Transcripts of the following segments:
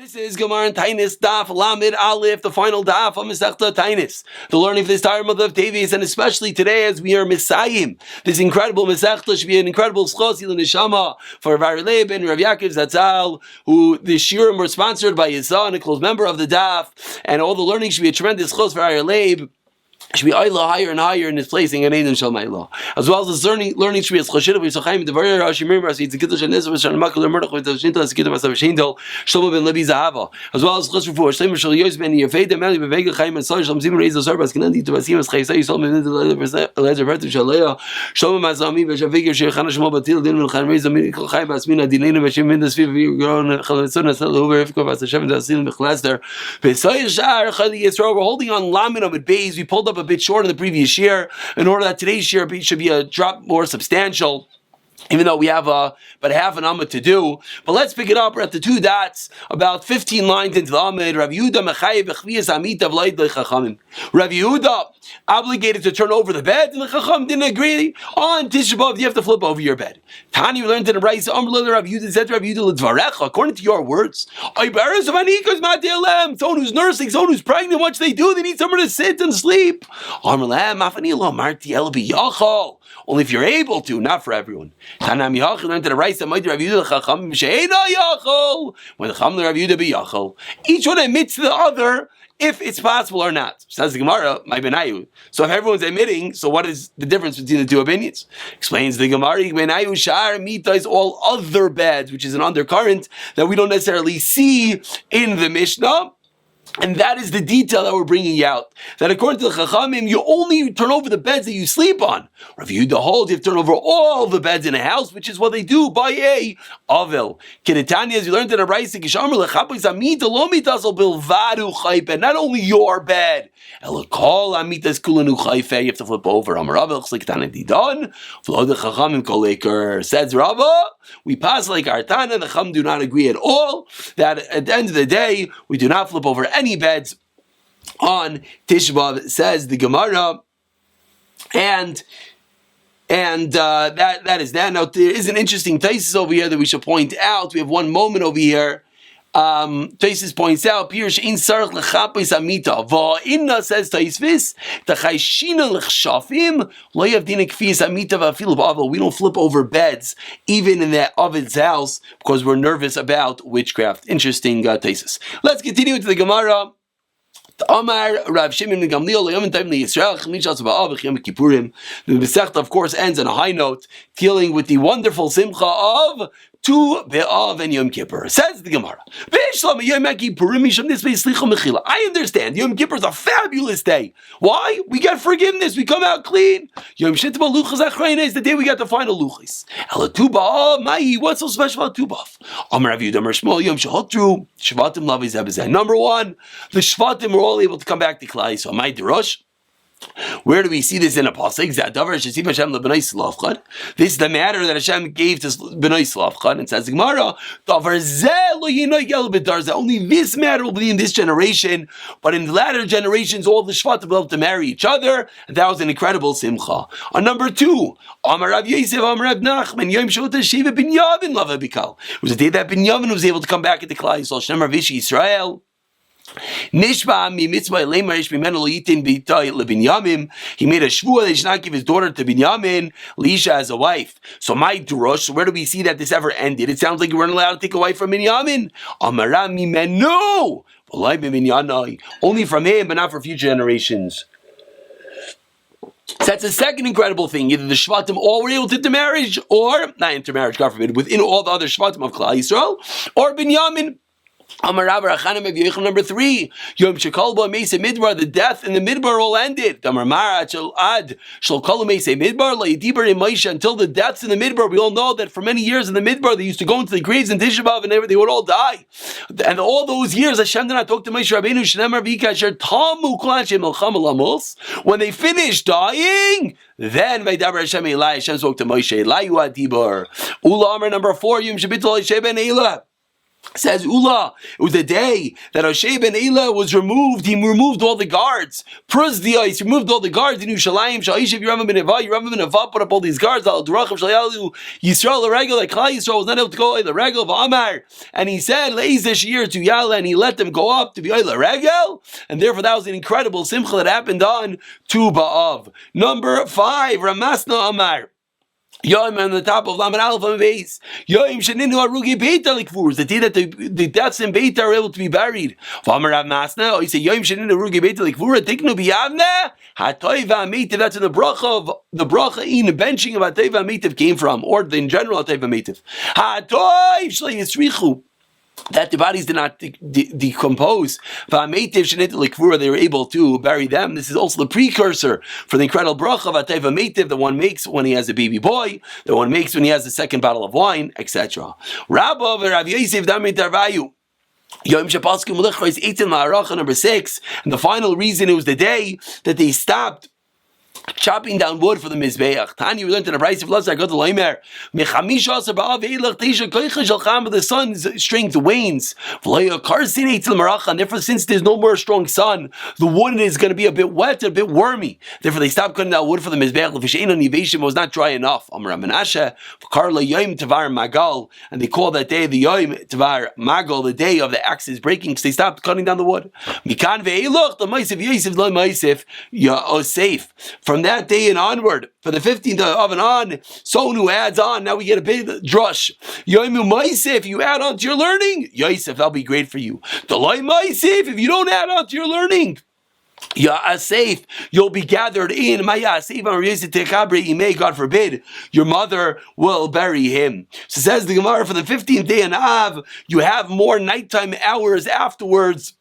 This is Gemara and Taanis, Daf Lamed Aleph, the final Daf of Masechta Taanis. The learning of this entire month of Teves, and especially today as we are Siyum. This incredible Masechta should be an incredible schos neshama for Rav Leib and Rav Yaakov Zatzal, who the Siyum were sponsored by his son, a close member of the Daf, and all the learning should be a tremendous schos for Rav Leib. Should be higher and higher in his placing and Eidim Shal Ma'ila. As well as the learning should be as Chashida with Sochaim the Varya Rashi Mirmar Seeds the Kiddush and Nizam Shan Makul Murdoch with the Shinta as Kiddush of Shindel Shlomo ben Levi Zahava. As well as Chashru for Shlomo Shal Yos ben Yefeda Meli Bevega Chaim and Sosh Shlomo Zimmer Reiz Zorbas Kanandi to Basim as Chaysai Shlomo ben Lezer Bertu Shalaya Shlomo Mazami Veshavigir Shechana Shmo Batil Din Khan Reiz Amin Chaim Basmina Dinina Veshim Min the Sviv grown Khalatsuna Sel over Ifko Vas Hashem Dasil Mechlaster Besay Shar Khali Yisrael. We're holding on Lamin of Beis. We pulled up a bit short in the previous year in order that today's year should be a drop more substantial, even though we have about half an Amud to do. But let's pick it up. We're at the two dots, about 15 lines into the Amud. Rav Yehuda mechayev b'chviyas amita v'layit le'chachamim. Rav Yehuda obligated to turn over the bed, and the Chacham didn't agree. On Tisha B'Av, you have to flip over your bed. Tani, we learned in the Brayso, Rav Yehuda said to Rav Yehuda l'dvarecha, according to your words, someone who's nursing, someone who's pregnant, what should they do? They need somewhere to sit and sleep. Only if you're able to, not for everyone. When the Chacham Rav Yehuda b'yachol, each one admits to the other if it's possible or not. Says the Gemara, my benayu. So if everyone's admitting, so what is the difference between the two opinions? Explains the Gemara, benayu shar mita is all other beds, which is an undercurrent that we don't necessarily see in the Mishnah. And that is the detail that we're bringing out. That according to the Chachamim, you only turn over the beds that you sleep on. Rav Yehuda holds you have to turn over all the beds in a house, which is what they do by a Avel. Kedetani, as you learned in the Brayso, not only your bed, you have to flip over. Says Rava, we pass like our Tana, the Chacham do not agree at all, that at the end of the day, we do not flip over any beds on Tisha B'Av, says the Gemara, and that is that. Now there is an interesting thesis over here that we should point out. We have one moment over here. Taisus points out, Pirush in Sarach Lechapis Amita. Va'inna says Taisvis, Tachayshina Lechshafim, Lo Yavdina Kfis Amita Va'afil Ba'avel. We don't flip over beds, even in that Ovid's house, because we're nervous about witchcraft. Interesting Taisus. Let's continue into the Gemara. Amar Rav Shimon ben Gamliel Yom Tov LeYisrael Chamish Ba'av Yom Kippurim. The Masechta, of course, ends on a high note, dealing with the wonderful simcha of Tu Be'av and Yom Kippur. Says the Gemara, I understand Yom Kippur is a fabulous day. Why? We get forgiveness. We come out clean. Yom Shitba Luchas Achrayna is the day we get the final Luchas. Tu B'av, Mai, what's so special about Tu B'av? Amar Rav Yehuda Amar Shmuel Yom Shehotru Shvatim Lavi Zebazeh. Number one, the Shvatim were all able to come back to Klai. So Mai Derosh. Where do we see this in a pasuk? This is the matter that Hashem gave to Bnei Slavchad, and says Gemara, only this matter will be in this generation, but in the latter generations, all the Shvatim will have to marry each other, and that was an incredible simcha. On number two, Amar Rav Yosef, Amar Rav Nachman, Yom Shota Shiva Binyamin Lava Bikal. It was a day that Binyamin was able to come back into Klai Yisrael. Shemar Vishi Israel. Nishba mi mitzvah leimar ish mimenu yitin b'itay leBinyamin. He made a shvua that he should not give his daughter to Binyamin, Lisha, as a wife. So my drush, where do we see that this ever ended? It sounds like you weren't allowed to take a wife from Binyamin. Amara mimenu, only from him, but not for future generations. So that's the second incredible thing. Either the Shvatim all were able to intermarriage, or not intermarriage, God forbid, within all the other Shvatim of Klal Yisrael, or Binyamin. Number three, Yom Shekalba Mesa Midbar, the death in the Midbar all ended. Until the deaths in the Midbar, we all know that for many years in the Midbar they used to go into the graves in Tisha B'Av and they would all die. And all those years Hashem did not talk to Moshe Rabbeinu Shnemar V'Kasher Tamu Klan Shem Melcham Lamos. When they finished dying, then Vaydaber Hashem Eli, Hashem spoke to Moshe Eli Adibur. Ula Amar number four, Yom Shebitul Sheben Eila. Says Ula, it was the day that Oshay ben Eila was removed. He removed all the guards. Pruz the ice, removed all the guards in Yerushalayim. Sha'ishiv Yeravim ben Ava put up all these guards. Al Durachim Shalayalu Yisrael Regel. Like Klal Yisrael was not able to go the Regel of Amar, and he said Leizish year to Yala, and he let them go up to be the Regel, and therefore that was an incredible simcha that happened on Tu B'Av. Number 5, Ramasna Amar. Yom on the top of Lamed Aleph and Beis. Yom sheninu arugi beita likvurs. The day that the deaths in Beita are able to be buried. V'amar Rav Masna, he said Yom sheninu arugi beita likvura. Tiknu biyavna hatoiva meitiv. That's in the bracha in the benching of hatoiva meitiv came from, or in general hatoiva meitiv. Hatoiv shlei yisrichu. That the bodies did not decompose. They were able to bury them. This is also the precursor for the incredible bracha of Ateva Meitiv, the one makes when he has a baby boy, the one makes when he has the second bottle of wine, etc. Rabba Rav Yosef Damin Tarvayu. Yom Shapalskim Mulechra is 18 Ma'aracha, number 6. And the final reason, it was the day that they stopped chopping down wood for the Mizbeach. Tani, we learned in the price of Lazar, go to Leimer. The sun's strength wanes. And therefore, since there's no more strong sun, the wood is going to be a bit wet, a bit wormy. Therefore, they stopped cutting down wood for the Mizbeach. The was not dry enough. And they call that day the Yom Tavar Magal, the day of the axes breaking, because they stopped cutting down the wood. From that day and onward, for the 15th of and on, someone who adds on, now we get a big drush. Yoimu Maisif, you add on to your learning, Yosef, that'll be great for you. Delay Maisif, if you don't add on to your learning, Ya'asif, you'll be gathered in. God forbid, your mother will bury him. So says the Gemara, for the 15th day in Av, you have more nighttime hours afterwards.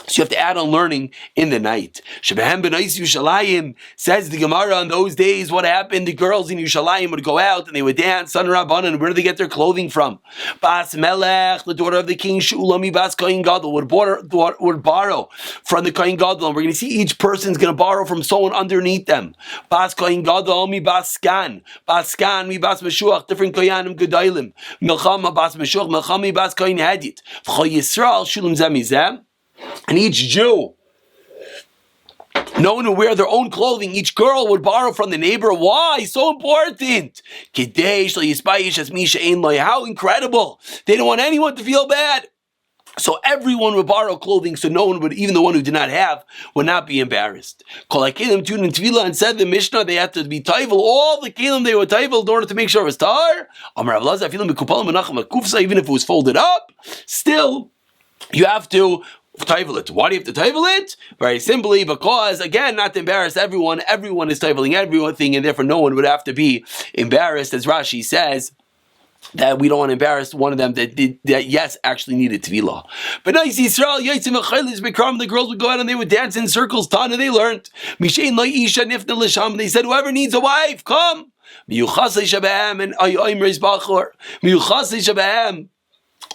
So you have to add on learning in the night. Shebehem b'nais Yushalayim, says the Gemara, in those days, what happened? The girls in Yushalayim would go out and they would dance. Son Rabbanan, where do they get their clothing from? Bas Melech, the daughter of the king, Shulami Bas Kohen Gadol, would borrow from the Kohen Gadol. And we're going to see each person's going to borrow from someone underneath them. Bas Kohen Gadol, mi Bas Skan. Bas Skan, mi Bas Meshuach, different Koyanim Gedolim. Milchama Bas Meshuach, Milchami Bas Kohen Hadit. V'cho Yisrael, Shulam Zemizem. And each Jew, knowing to wear their own clothing, each girl would borrow from the neighbor. Why? So important. How incredible. They don't want anyone to feel bad. So everyone would borrow clothing, so no one would, even the one who did not have, would not be embarrassed. And said the Mishnah, they had to be taivel, all the kelim they were taivel in order to make sure it was tar. Even if it was folded up, still, you have to taivel it. Why do you have to taivel it? Very simply, because, again, not to embarrass everyone. Everyone is taiveling everything, and therefore no one would have to be embarrassed, as Rashi says, that we don't want to embarrass one of them that yes, actually needed tevilah. But nice Yisrael, the girls would go out and they would dance in circles. Tana, they learned. They said, whoever needs a wife, come.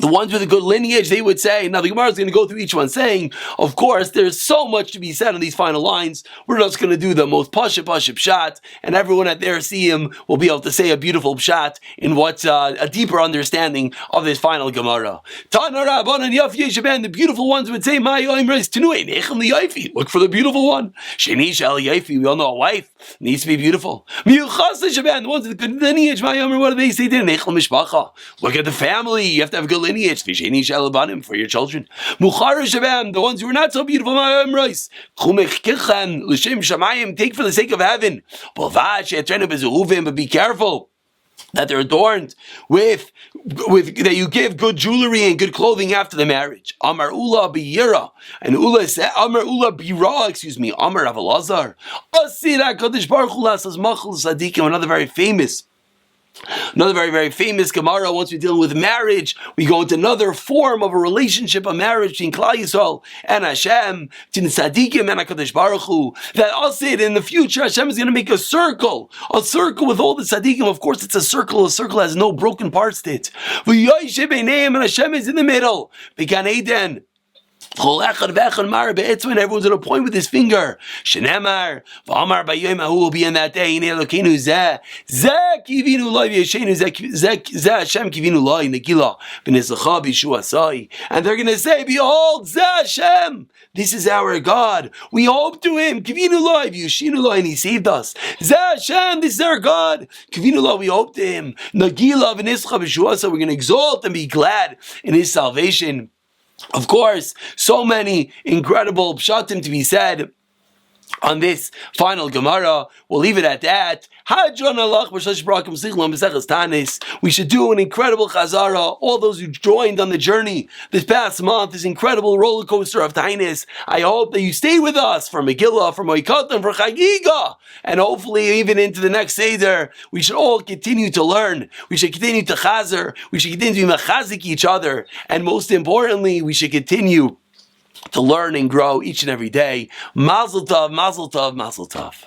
The ones with a good lineage, they would say, now the Gemara is going to go through each one saying, of course, there's so much to be said on these final lines, we're just going to do the most pashut pshat, and everyone at their Siyum will be able to say a beautiful pshat in what's a deeper understanding of this final Gemara. The beautiful ones would say, look for the beautiful one. We all know a wife needs to be beautiful. The ones with the good lineage, what do they say? Look at the family, you have to have a good lineage for your children. The ones who are not so beautiful, take for the sake of heaven, but be careful that they're adorned with that you give good jewelry and good clothing after the marriage. Amar Ula biyira, and Ula said, Amar Ula bira, Amar Avalazar, Asira Kadosh Baruch Hu lasas machal sadikim, another very, very famous Gemara. Once we're dealing with marriage, we go into another form of a relationship, a marriage between Klal Yisrael and Hashem, between Tzadikim and HaKadosh Baruch Hu, that I'll say it in the future, Hashem is going to make a circle with all the Tzadikim. Of course, it's a circle has no broken parts to it. And Hashem is in the middle. Began Eden. When everyone's going to point with his finger. Shenemar, V'amar B'yom who will be in that day. Inei Elokeinu zeh kivinu lo v'yeshenu zeh Hashem kivinu lo negila v'nizlacha b'yishu asai. And they're going to say, behold, zeh Hashem. This is our God. We hope to Him. Kivinu lo v'yeshenu lo, and He saved us. Zeh Hashem. This is our God. Kivinu lo, we hope to Him. Negila v'nizlacha b'yishu asai. We're going to exalt and be glad in His salvation. Of course, so many incredible pshatim to be said on this final Gemara. We'll leave it at that. We should do an incredible chazara. All those who joined on the journey this past month, this incredible roller coaster of Taanis. I hope that you stay with us for Megillah, for Moikatan, for Chagiga, and hopefully even into the next Seder. We should all continue to learn. We should continue to chazer. We should continue to be machazik each other. And most importantly, we should continue to learn and grow each and every day. Mazel tov, mazel tov, mazel tov.